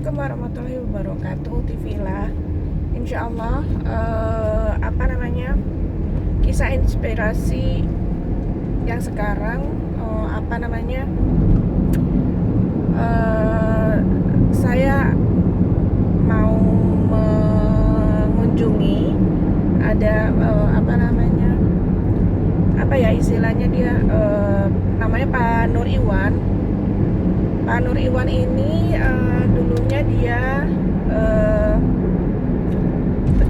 Assalamualaikum warahmatullahi wabarakatuh. TV lah. Insya Allah kisah inspirasi yang sekarang saya mau mengunjungi ada istilahnya dia namanya Pak Nur Iwan. Pak Nur Iwan ini dulunya dia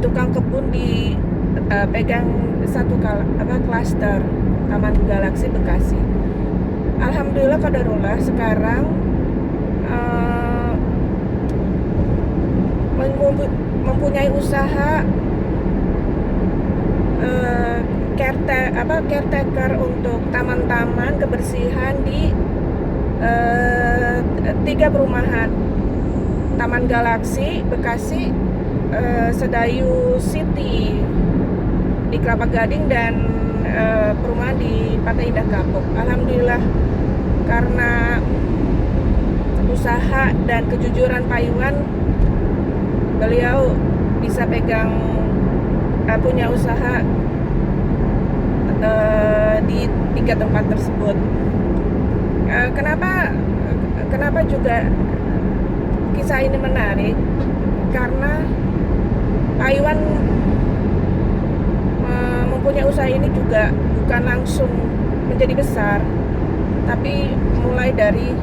tukang kebun di pegang klaster Taman Galaksi Bekasi. Alhamdulillah qadarullah sekarang mempunyai usaha caretaker untuk taman-taman kebersihan di 3 perumahan: Taman Galaksi Bekasi, Sedayu City di Kelapa Gading, dan perumahan di Pantai Indah Kapuk. Alhamdulillah karena usaha dan kejujuran Pak Iwan, beliau bisa punya usaha di 3 tempat tersebut. Kenapa juga kisah ini menarik? Karena Pak Iwan mempunyai usaha ini juga bukan langsung menjadi besar, tapi mulai dari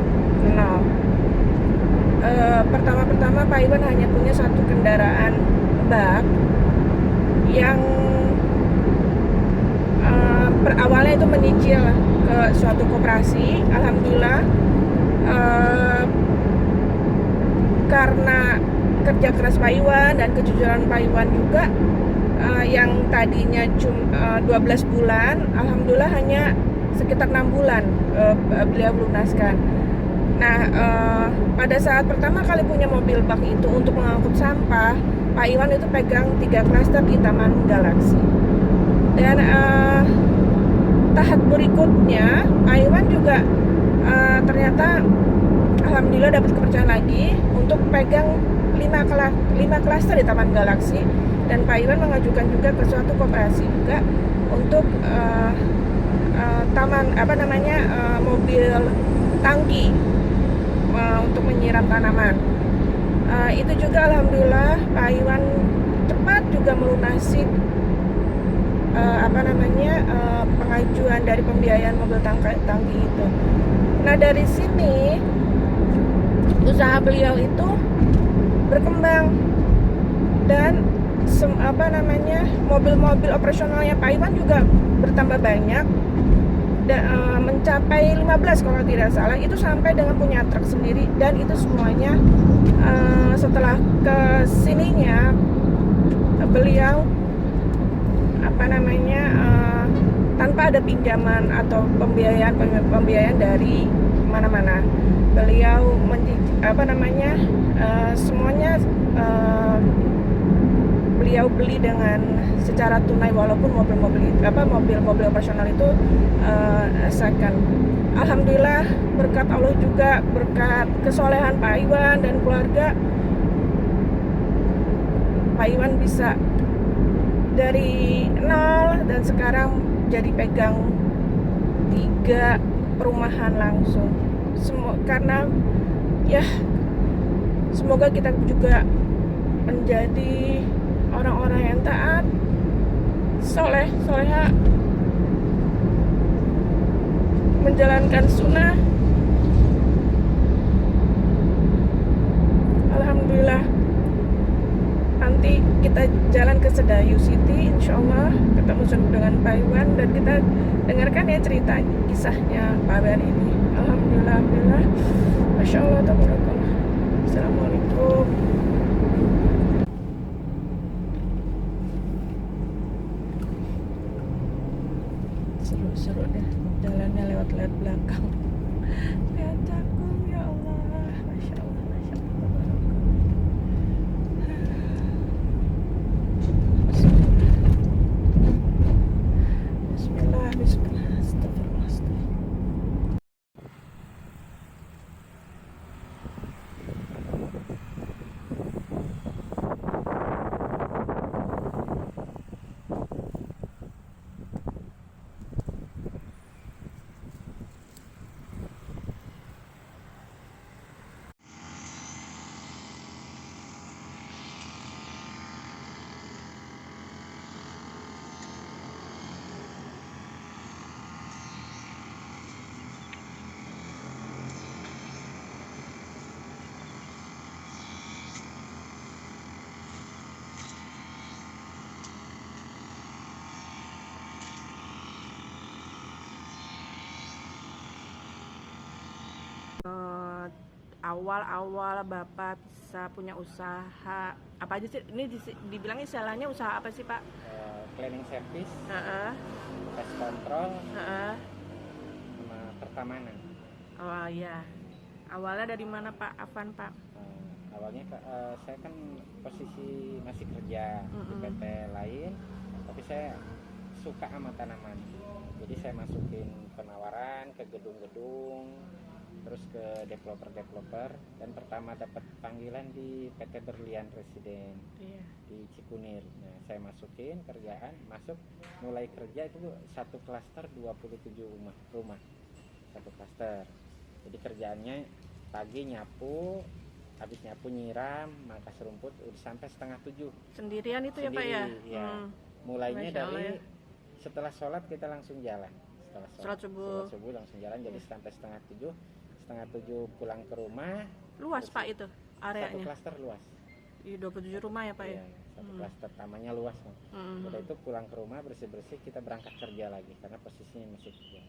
nol. Pertama-tama Pak Iwan hanya punya 1 kendaraan bak yang awalnya itu menyicil ke suatu koperasi. Alhamdulillah karena kerja keras Pak Iwan dan kejujuran Pak Iwan juga, yang tadinya cuma 12 bulan, alhamdulillah hanya sekitar 6 bulan beliau lunaskan. Nah, pada saat pertama kali punya mobil bak itu untuk mengangkut sampah, Pak Iwan itu pegang 3 klaster di Taman Galaksi. Dan tahap berikutnya Pak Iwan juga ternyata alhamdulillah dapat kepercayaan lagi untuk pegang 5 klaster di Taman Galaksi, dan Pak Iwan mengajukan juga ke suatu koperasi juga untuk mobil tangki untuk menyiram tanaman. Itu juga alhamdulillah Pak Iwan cepat juga melunasi pengajuan dari pembiayaan mobil tangki itu. Nah, dari sini usaha beliau itu berkembang, dan mobil-mobil operasionalnya Pak Iwan juga bertambah banyak, mencapai 15 kalau tidak salah. Itu sampai dengan punya truk sendiri, dan itu semuanya setelah kesininya beliau tanpa ada pinjaman atau pembiayaan dari mana-mana. Beliau semuanya beliau beli dengan secara tunai, walaupun mobil operasional itu second. Alhamdulillah berkat Allah juga, berkat kesolehan Pak Iwan dan keluarga, Pak Iwan bisa dari nol dan sekarang jadi pegang 3 perumahan langsung. Karena ya, semoga kita juga menjadi orang-orang yang taat, soleha, menjalankan sunnah. Alhamdulillah nanti kita jalan ke Sedayu City, insya Allah ketemu dengan Pak Iwan, dan kita dengarkan ya cerita kisahnya Pak Iwan ini. Alhamdulillah, Masya Allah, tabarakallah. Assalamualaikum. Seru-seru deh jalannya, lewat belakang. Lihat cakung, ya Allah, Masya Allah, tabarakallah. Bismillah, astagfirullah. awal-awal Bapak bisa punya usaha apa aja sih? Ini dibilang istilahnya usaha apa sih Pak? Cleaning service, Heeh. pest control, Heeh. sama pertamanan. Oh iya. Awalnya dari mana Pak Afan Pak? Awalnya saya kan posisi masih kerja di PT lain, tapi saya suka sama tanaman. Jadi saya masukin penawaran ke gedung-gedung, terus ke developer-developer, dan pertama dapat panggilan di PT Berlian Residen di Cikunir. Nah, saya masukin kerjaan, mulai kerja itu satu klaster 27 rumah satu klaster. Jadi kerjaannya pagi nyapu, habis nyapu nyiram, mangkas rumput, udah sampai 6:30. Sendirian itu ya Pak ya? Ya. Mulainya Masya Allah, dari ya. Setelah sholat kita langsung jalan. Setelah Sholat subuh langsung jalan, jadi sampai 6:30. 6:30 pulang ke rumah. Luas Pak itu areanya? Satu klaster luas. Di 27 rumah ya Pak ya? Satu klaster tamannya luas. Udah itu pulang ke rumah bersih-bersih, kita berangkat kerja lagi karena posisinya masih kerja.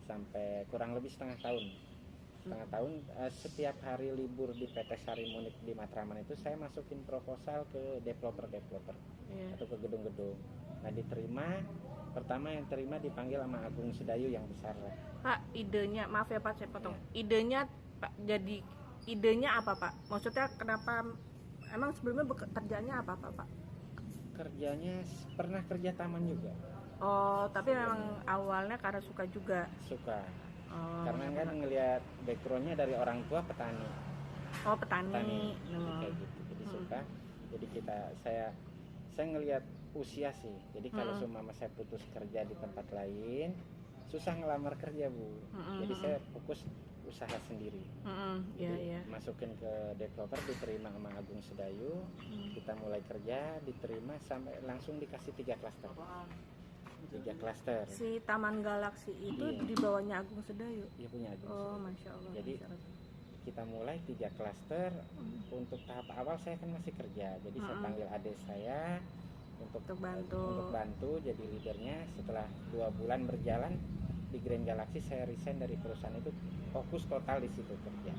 Sampai kurang lebih setengah tahun. Setiap hari libur di PT Sarimunit di Matraman itu saya masukin proposal ke developer atau ke gedung-gedung. Nah, diterima. Pertama yang terima dipanggil sama Agung Sedayu yang besar lah. Pak, idenya, maaf ya Pak saya potong. Idenya Pak, jadi idenya apa Pak? Maksudnya kenapa, emang sebelumnya kerjanya apa Pak? Kerjanya pernah kerja taman juga. Oh, tapi memang awalnya karena suka juga. Suka. Karena kan ngelihat backgroundnya dari orang tua petani. Oh, petani. Kayak gitu. Jadi suka. Jadi saya ngelihat usia sih. Jadi kalau seumpama saya putus kerja di tempat lain, susah ngelamar kerja Bu. Jadi saya fokus usaha sendiri. Masukin ke developer, diterima sama Agung Sedayu. Kita mulai kerja, diterima sampai langsung dikasih 3 klaster. 3 klaster. Si Taman Galaksi itu di bawahnya Agung Sedayu. Iya, punya Agung. Oh, Masya Allah. Jadi kita mulai 3 klaster. Untuk tahap awal saya kan masih kerja. Jadi saya panggil adik saya untuk bantu jadi leadernya. Setelah 2 bulan berjalan di Grand Galaxy, saya resign dari perusahaan itu, fokus total di situ kerja.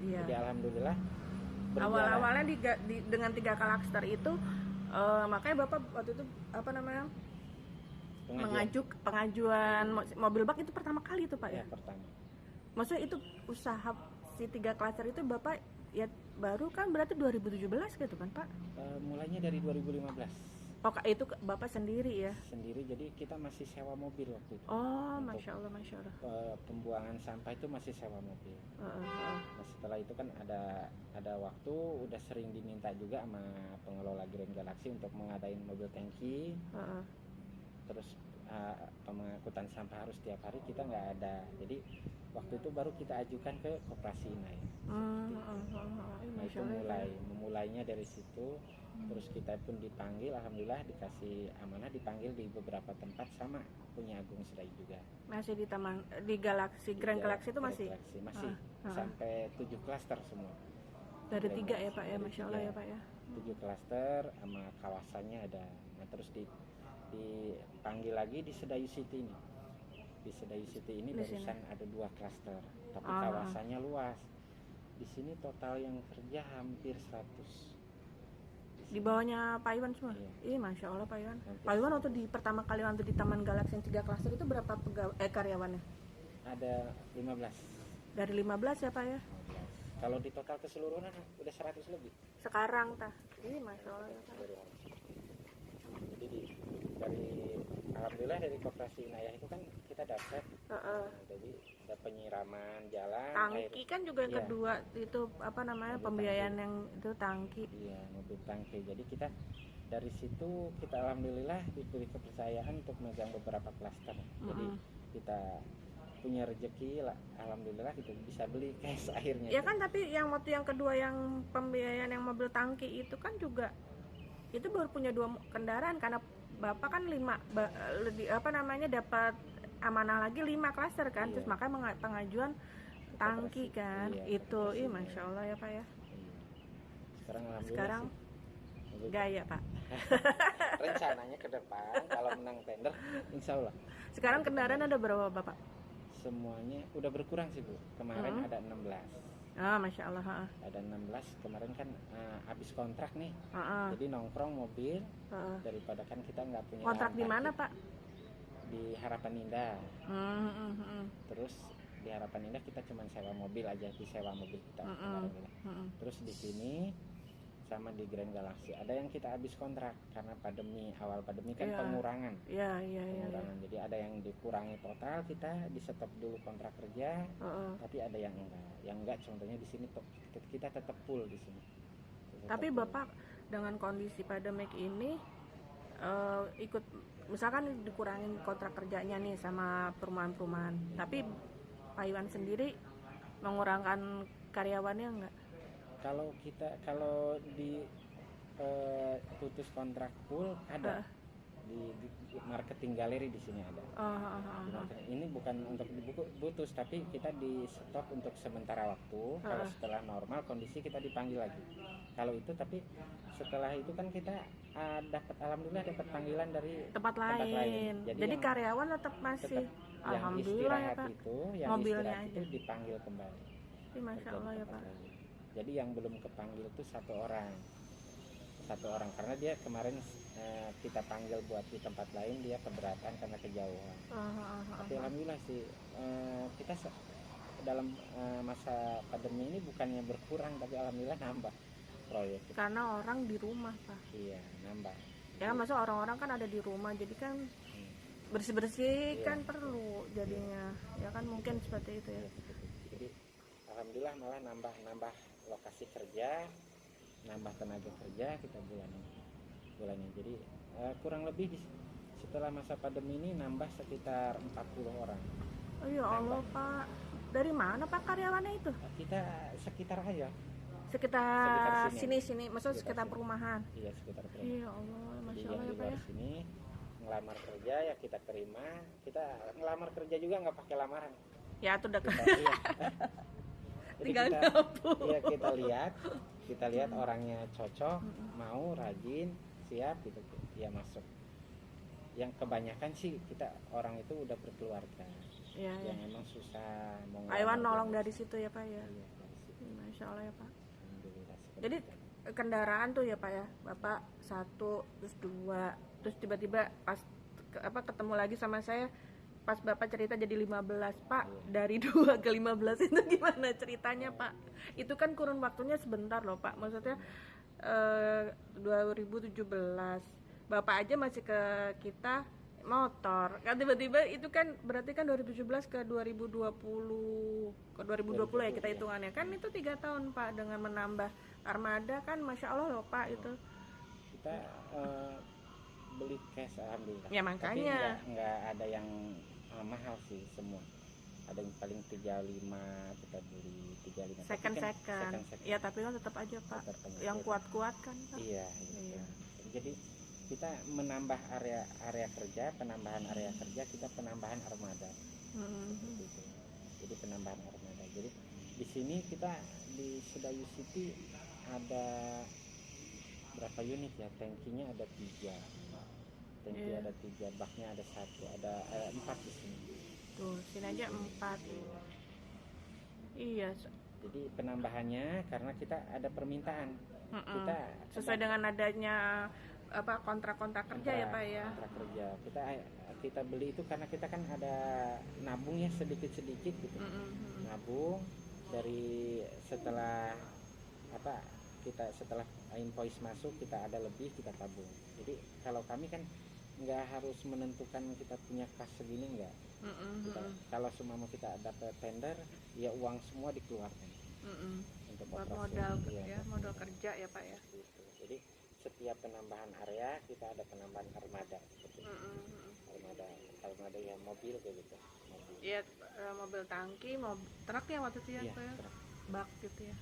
Jadi alhamdulillah awal-awalnya dengan 3 klaster itu makanya Bapak waktu itu pengajuan mobil bak itu pertama kali itu Pak ya? Pertama. Maksudnya itu usaha si 3 klaster itu Bapak ya baru kan berarti 2017 gitu kan Pak? Mulainya dari 2015. Oh, itu Bapak sendiri ya? Sendiri, jadi kita masih sewa mobil waktu itu. Oh, Masya Allah, Masya Allah. Pembuangan sampah itu masih sewa mobil. Nah, setelah itu kan ada waktu, udah sering diminta juga sama pengelola Grand Galaxy untuk mengadain mobil tangki. Terus pengangkutan sampah harus tiap hari, kita nggak ada. Jadi waktu itu baru kita ajukan ke Koperasi Inai. Nah, itu memulainya dari situ. Terus kita pun dipanggil, alhamdulillah dikasih amanah, dipanggil di beberapa tempat sama punya Agung Sedayu juga. Masih di Galaxy, Grand Galaxy itu masih? Masih sampai 7 klaster semua. Dari 3 ya Pak ya, Masya Allah ya Pak ya. 7 klaster sama kawasannya ada. Nah, terus dipanggil lagi di Sedayu City ini. Di Sedayu City ini barusan ada 2 klaster, tapi kawasannya luas. Di sini total yang kerja hampir 100. Di bawahnya Pak Iwan semua? Iya. Masya Allah Pak Iwan. Pak Iwan waktu di pertama kali waktu di Taman Galaxy 3 klaster itu berapa karyawannya? Ada 15. Dari 15 ya Pak ya? 15. Kalau di total keseluruhan udah 100 lebih. Sekarang Iya, Masya Allah ya Pak. Jadi dari alhamdulillah dari Koperasi Inayah itu kan kita dapat. Jadi ada penyiraman jalan. Tangki kan juga yang kedua itu pembiayaan yang itu tangki. Iya, mobil tangki. Jadi kita dari situ kita alhamdulillah diberi kepercayaan untuk megang beberapa klaster. Jadi kita punya rezeki lah, alhamdulillah gitu bisa beli cash akhirnya. Ya kan, tapi yang waktu yang kedua yang pembiayaan yang mobil tangki itu kan juga itu baru punya 2 kendaraan karena Bapak kan 5 dapat amanah lagi 5 klaster kan. Terus makanya pengajuan tangki kan. Itu Masya Allah ya Pak ya. Sekarang gaya Pak. Rencananya ke depan kalau menang tender insya Allah. Sekarang kendaraan ada berapa Bapak? semuanya udah berkurang sih Bu. Kemarin ada 16. Masya Allah. Ada 16 kemarin kan habis kontrak nih. Heeh. Jadi nongkrong mobil Heeh. daripada kan kita nggak punya Kontrak lahan di mana parkir. Pak? Di Harapan Indah. Hmm. Terus di Harapan Indah kita cuma sewa mobil aja, disewa mobil kita kemarin. Terus di sini sama di Grand Galaxy ada yang kita habis kontrak karena pandemi, awal pandemi kan Iya. pengurangan. Iya. Pengurangan. Jadi ada yang dikurangi total, kita di stop dulu kontrak kerja. Tapi ada yang enggak. Yang enggak contohnya di sini kita tetap full di sini. Tapi full. Bapak dengan kondisi pandemik ini ikut misalkan dikurangin kontrak kerjanya nih sama perumahan-perumahan. Tapi Pak Iwan sendiri mengurangkan karyawannya enggak? Kalau di putus kontrak full ada di marketing galeri di sini ada. Ini bukan untuk putus tapi kita di stop untuk sementara waktu. Kalau setelah normal kondisi kita dipanggil lagi. Kalau itu tapi setelah itu kan kita alhamdulillah dapat panggilan dari tempat lain. Jadi karyawan tetap masih. Alhamdulillah ya Pak. Yang mobilnya istirahat aja. itu dipanggil kembali. Masya Allah ya Pak. Jadi yang belum kepanggil itu satu orang karena dia kemarin kita panggil buat di tempat lain, dia keberatan karena kejauhan. Tapi alhamdulillah sih kita dalam masa pandemi ini bukannya berkurang tapi alhamdulillah nambah proyek. Karena orang di rumah Pak. Iya nambah. Ya masa orang-orang kan ada di rumah jadi kan bersih-bersih kan perlu jadinya. Ya kan mungkin seperti itu ya. Jadi alhamdulillah malah nambah lokasi kerja, nambah tenaga kerja kita bulannya. Jadi kurang lebih setelah masa pandemi ini nambah sekitar 40 orang. Oh ya Allah Pak. Dari mana Pak karyawannya itu? Kita sekitar aja. Sekitar sini. Maksudnya sekitar perumahan. Iya, sekitar perumahan. Iya Allah, Masya Allah yang ya di Pak luar ya. sini ngelamar kerja ya kita terima. Kita ngelamar kerja juga nggak pakai lamaran. Ya itu udah Iya. Jadi tinggal gabung. Iya kita lihat orangnya cocok, mau, rajin, siap gitu, ya masuk. Yang kebanyakan sih kita orang itu udah berkeluarga, yang emang susah mau. Pak Iwan nolong dari situ ya Pak ya. Iya, dari situ. Masya Allah ya Pak. Alhamdulillah. Jadi kendaraan tuh ya Pak ya, Bapak 1, terus 2, terus tiba-tiba pas ketemu lagi sama saya. Pas Bapak cerita jadi 15 Pak, dari 2 ke 15 itu gimana ceritanya Pak? Itu kan kurun waktunya sebentar loh Pak, maksudnya 2017 Bapak aja masih ke kita motor kan, tiba-tiba itu kan berarti kan 2017 ke 2020 ya kita hitungannya kan itu 3 tahun Pak dengan menambah armada kan Masya Allah loh Pak itu. Kita beli cash alhamdulillah. Ya makanya. Tapi nggak ada yang mahal sih semua. Ada yang paling 35 kita beli 35. Second. Ya tapi kan tetap aja Pak. Yang kuat-kuat kan Pak. Iya. Jadi kita menambah area kerja, penambahan area kerja, kita penambahan armada. Gitu. Jadi penambahan armada. Jadi di sini kita di Sedayu City ada berapa unit ya? Tankinya ada 3. Tangki ada 3, baknya ada 1, ada 4 di sini. Tuh, sini aja 4. Iya. Jadi penambahannya karena kita ada permintaan. Kita sesuai dengan adanya kontrak kerja ya Pak ya. Kontrak kerja. Kita beli itu karena kita kan ada nabung ya sedikit-sedikit gitu. Nabung dari setelah setelah invoice masuk kita ada lebih kita tabung. Jadi kalau kami kan nggak harus menentukan kita punya kas segini enggak. Kalau semua mau kita dapat tender ya uang semua dikeluarkan untuk buat modal kerja ya Pak ya. Gitu. Jadi setiap penambahan area kita ada penambahan armada seperti armada ya mobil kayak gitu. Iya mobil tangki, truk ya waktu itu ya Pak ya. Bak gitu ya.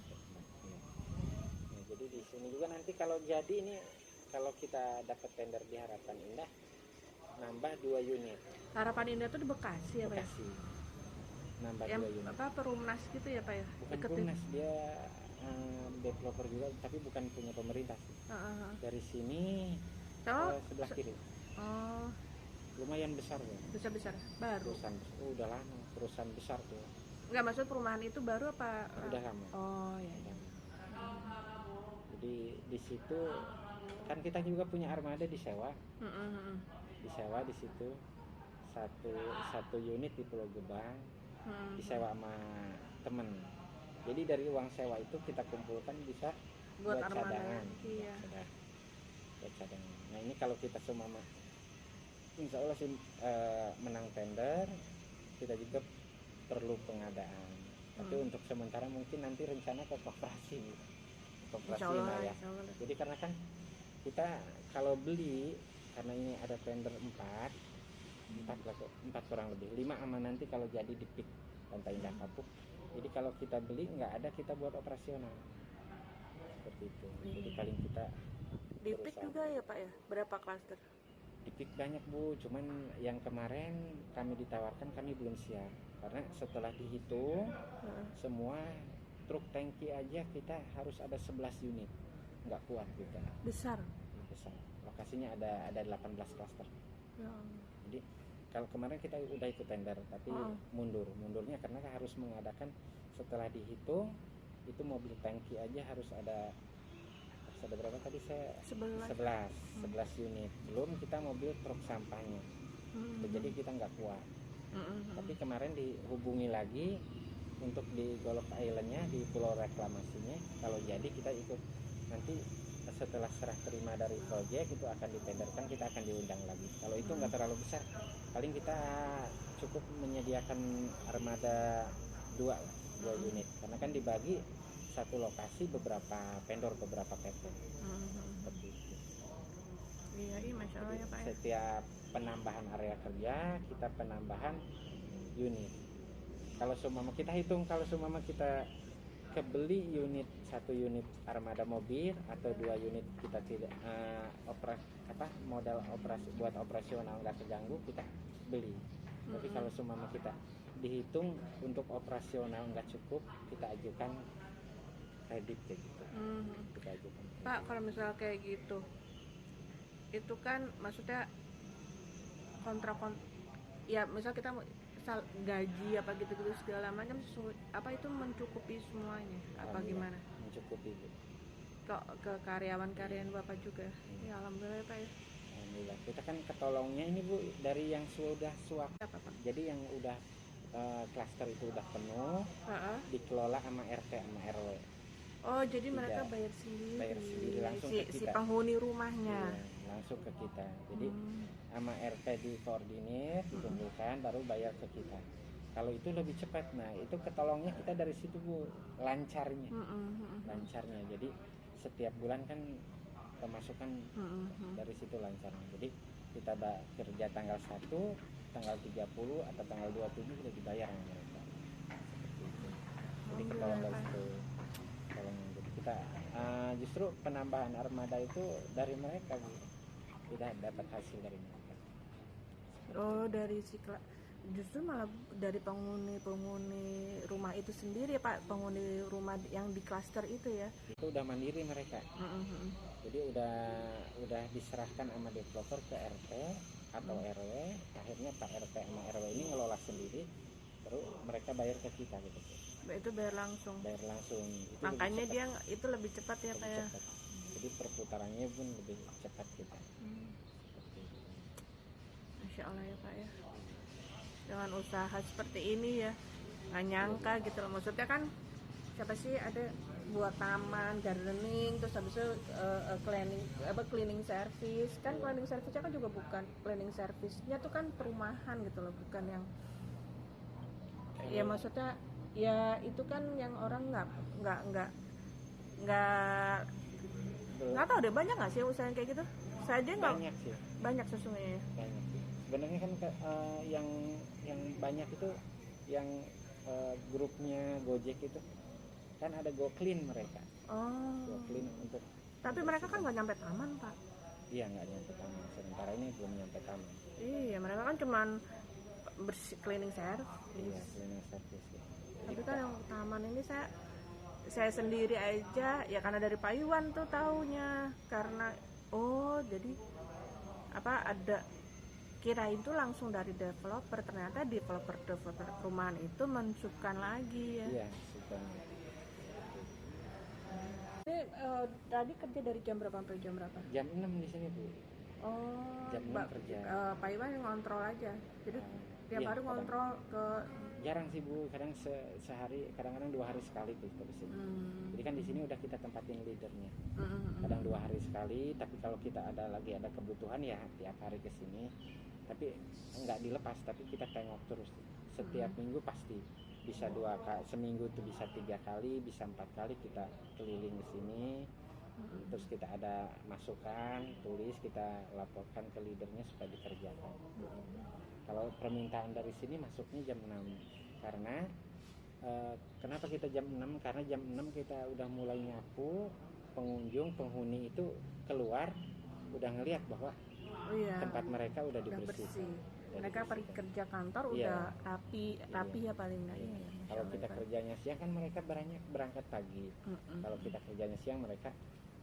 Jadi di sini juga nanti kalau jadi ini kalau kita dapat tender di Harapan Indah nambah 2 unit. Harapan Indah tuh di Bekasi ya Pak ya? Bekasi. Nambah 2 unit. Perumnas gitu ya Pak ya? Bukan Perumnas, dia developer juga tapi bukan punya pemerintah sih. Dari sini sebelah kiri. lumayan besar tuh. Besar-besar baru. Perusahaan besar. Oh, udah lama perusahaan besar tuh. Nggak, maksud perumahan itu baru apa? Udah lama. Oh ya. Udah. Jadi di situ kan kita juga punya armada disewa. Disewa di situ satu unit di Pulau Gebang, disewa sama temen. Jadi dari uang sewa itu kita kumpulkan bisa buat cadangan. Iya. Buat cadangan. Nah ini kalau kita semua insya Allah sih menang tender, kita juga perlu pengadaan. Tapi untuk sementara mungkin nanti rencana ke koperasi lah ya. Jadi karena kan kita kalau beli, karena ini ada tender 4 kurang lebih 5 sama nanti kalau jadi di PIK Pantai Indah Kapuk. Jadi kalau kita beli nggak ada, kita buat operasional seperti itu. Jadi paling kita di PIK juga ya Pak ya, berapa klaster? Di PIK banyak Bu, cuman yang kemarin kami ditawarkan kami belum siap karena setelah dihitung semua truk tangki aja kita harus ada 11 unit, nggak kuat kita. Besar. Lokasinya ada 18 klaster. Jadi kalau kemarin kita udah ikut tender tapi mundurnya karena harus mengadakan setelah dihitung itu mobil tangki aja harus ada berapa tadi saya 11 unit, belum kita mobil truk sampahnya. Jadi kita nggak kuat. Tapi kemarin dihubungi lagi untuk di Golok Islandnya, di pulau reklamasinya, kalau jadi kita ikut nanti setelah serah terima dari proyek itu akan ditenderkan, kita akan diundang lagi. Kalau itu nggak terlalu besar, paling kita cukup menyediakan armada 2 unit karena kan dibagi satu lokasi beberapa vendor, beberapa PT. Seperti itu. Iya, Masya Allah ya Pak. Setiap penambahan area kerja kita penambahan unit. Kalau seumpama kita hitung, kalau seumpama kita kebeli satu unit armada mobil atau 2 unit kita tidak modal operasi buat operasional nggak terganggu, kita beli. Tapi kalau seumpama kita dihitung untuk operasional nggak cukup, kita ajukan kredit kayak gitu. Kita ajukan. Pak, kalau misalnya kayak gitu, itu kan maksudnya kontrak ya misal kita gaji apa gitu-gitu segala macam, apa itu mencukupi semuanya apa gimana? Mencukupi Bu. Ke karyawan Bapak juga. Ya alhamdulillah ya Pak ya. Alhamdulillah. Kita kan ketolongnya ini Bu dari yang sudah suap. Apa Pak? Jadi yang udah klaster itu udah penuh, dikelola sama RT sama RW. Oh, jadi mereka bayar sendiri langsung ke kita. Si penghuni rumahnya. Iya, langsung ke kita. Jadi sama RT dikoordinir, dikumpulkan, baru bayar ke kita. Kalau itu lebih cepat. Nah, itu ketolongnya kita dari situ Bu, lancarnya. Lancarnya. Jadi setiap bulan kan pemasukan dari situ lancarnya. Jadi kita kerja tanggal 1, tanggal 30 atau tanggal 27 sudah dibayar sama mereka. Seperti itu. Jadi ketolong dari situ. Jadi kita justru penambahan armada itu dari mereka Bu. Tidak dapat hasil dari mereka. Oh, dari justru malah dari penghuni rumah itu sendiri Pak, penghuni rumah yang di klaster itu ya. Itu udah mandiri mereka. Jadi udah diserahkan sama developer ke RT atau RW. Akhirnya Pak RT sama RW ini ngelola sendiri, baru mereka bayar ke kita gitu. Itu bayar langsung. Itu makanya dia itu lebih cepat ya Pak ya. Jadi perputarannya pun lebih cepat kita. Masya Allah ya Pak ya. Dengan usaha seperti ini ya, nggak nyangka gitu loh. Maksudnya kan siapa sih ada buat taman, gardening, terus habis itu cleaning service. Kan cleaning service-nya kan juga bukan cleaning service-nya tuh kan perumahan gitu loh, bukan yang ya maksudnya ya itu kan yang orang nggak tahu deh, banyak nggak sih usaha kayak gitu? Saya aja nggak banyak sesungguhnya. Banyak sih. Sebenarnya kan yang banyak itu yang grupnya Gojek itu kan ada GoClean mereka. GoClean untuk. Tapi mereka kan nggak nyampe taman Pak. Iya, nggak nyampe taman. Sementara ini belum nyampe taman. Iya, mereka kan cuman bersih cleaning service. Iya, cleaning service. Ya. Tapi kan yang taman ini saya sendiri aja ya karena dari Pak Iwan tuh taunya, karena jadi ada kira itu langsung dari developer, ternyata developer perumahan itu mensubkan lagi ya. Iya, suka. Ini tadi kerja dari jam berapa sampai jam berapa? Jam 6 di sini Bu. Oh, Jam 6 kerja. Pak Iwan yang ngontrol aja. Jadi tiap Iya, hari ngontrol ke jarang sih Bu, kadang sehari, kadang-kadang 2 hari sekali tuh kita ke sini. Jadi kan di sini udah kita tempatin leadernya. Kadang 2 hari sekali, tapi kalau kita ada kebutuhan ya tiap hari ke sini. Tapi nggak dilepas, tapi kita tengok terus. Setiap minggu pasti bisa 2 kali, seminggu tuh bisa 3 kali, bisa 4 kali kita keliling ke sini. Terus kita ada masukan, tulis, kita laporkan ke leadernya supaya dikerjakan. Kalau permintaan dari sini masuknya jam 6 karena kenapa kita jam 6? Karena jam 6 kita udah mulai nyapu, penghuni itu keluar udah ngelihat bahwa tempat mereka udah dibersihkan. Mereka pergi kerja kantor udah rapi ya paling nggak ya. Kalau kita kerjanya siang kan mereka berangkat pagi. Kalau kita kerjanya siang mereka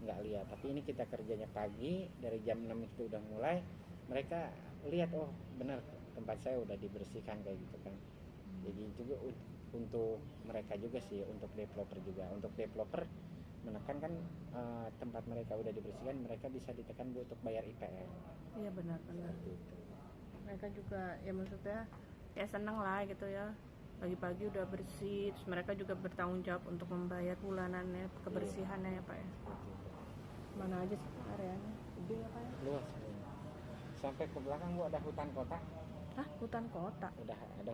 nggak lihat. Tapi ini kita kerjanya pagi, dari jam 6 itu udah mulai, mereka lihat oh benar tempat saya udah dibersihkan kayak gitu kan. Jadi juga untuk mereka juga sih, untuk developer juga. Untuk developer menekankan tempat mereka udah dibersihkan, mereka bisa ditekan untuk bayar IPR. Iya benar. Gitu. Mereka juga ya maksudnya ya seneng lah gitu ya, pagi-pagi udah bersih, terus mereka juga bertanggung jawab untuk membayar bulanannya, kebersihannya ya Pak ya. Mana aja sih areanya? Gede ya Pak ya? Luas. Sampai ke belakang Bu ada hutan kota. Hah, hutan kota? Udah ada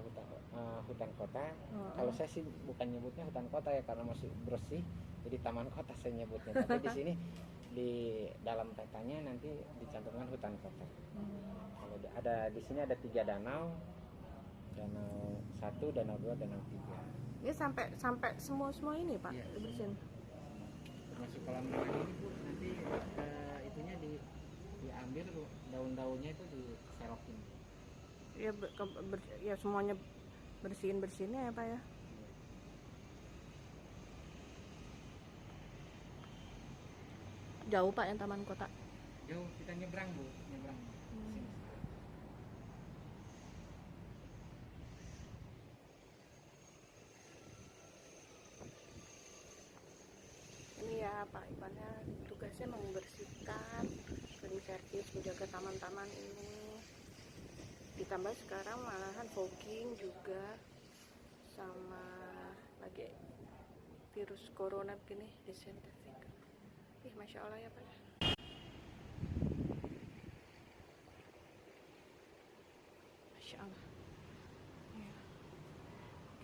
hutan kota. Kalau saya sih bukan nyebutnya hutan kota ya karena masih bersih, jadi taman kota saya nyebutnya. Tapi di sini di dalam petanya nanti dicantumkan hutan kota. Kalau ada di sini ada 3 danau 1, danau 2, danau 3. Ini sampai semua ini Pak bersihin. Termasuk kolam renang ini Bu, nanti itunya diambil daun-daunnya itu diserokin. Ya, ya semuanya bersihinnya ya Pak ya. Jauh Pak yang taman kota? Jauh, kita nyebrang Bu, nyebrang. Sini. Ini ya Pak Iwannya tugasnya membersihkan, cleaning service, menjaga taman-taman ini. Ditambah sekarang malahan fogging juga, sama lagi virus corona begini, disinfektan. Masya Allah ya Pak. Masya Allah ya.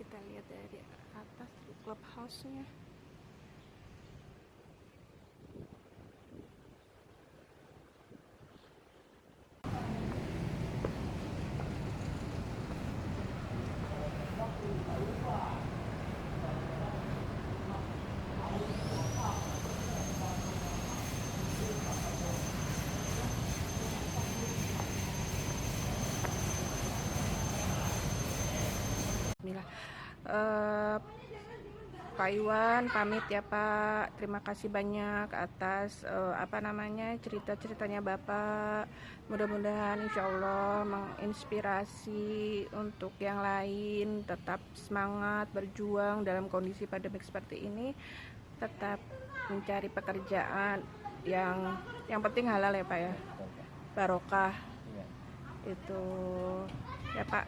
Kita lihat dari atas clubhouse-nya. Bismillah. Pak Iwan pamit ya Pak, terima kasih banyak atas cerita-ceritanya Bapak. Mudah-mudahan insya Allah menginspirasi untuk yang lain tetap semangat berjuang dalam kondisi pandemik seperti ini, tetap mencari pekerjaan yang penting halal ya Pak ya, barokah itu ya Pak.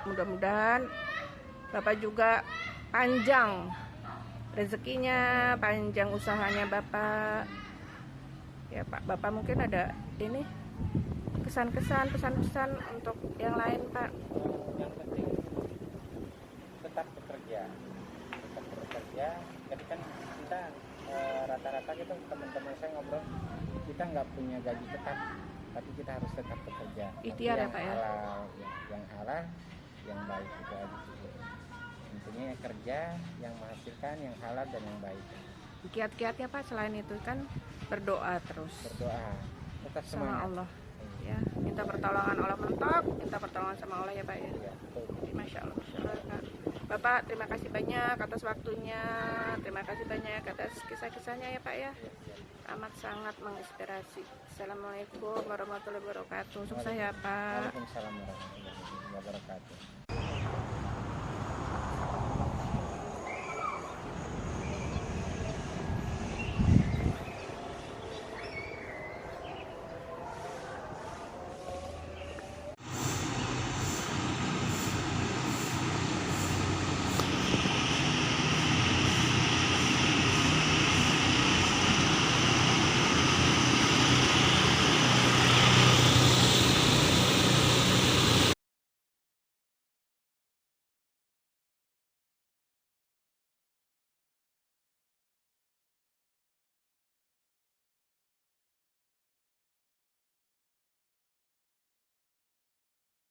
Mudah-mudahan Bapak juga panjang rezekinya, panjang usahanya Bapak ya Pak. Bapak mungkin ada ini pesan-pesan untuk yang lain Pak? Yang penting tetap bekerja. Jadi kan kita rata-rata gitu teman-teman saya ngobrol, kita nggak punya gaji tetap, tapi kita harus tetap bekerja. Ikhtiar ya Pak ya. Yang halal, yang baik itu aja sih. Intinya kerja yang menghasilkan, yang halal dan yang baik. Kiat-kiatnya Pak selain itu kan berdoa terus. Berdoa, tetap sama semangat. Allah. Ya, minta pertolongan Allah mentok, minta pertolongan sama Allah ya Pak ya. Iya, betul. Masya Allah. Bapak Bapak, terima kasih banyak atas waktunya, terima kasih banyak atas kisah-kisahnya ya Pak ya. Amat sangat menginspirasi. Assalamualaikum warahmatullahi wabarakatuh. Sukses ya Pak. Waalaikumsalam warahmatullahi wabarakatuh.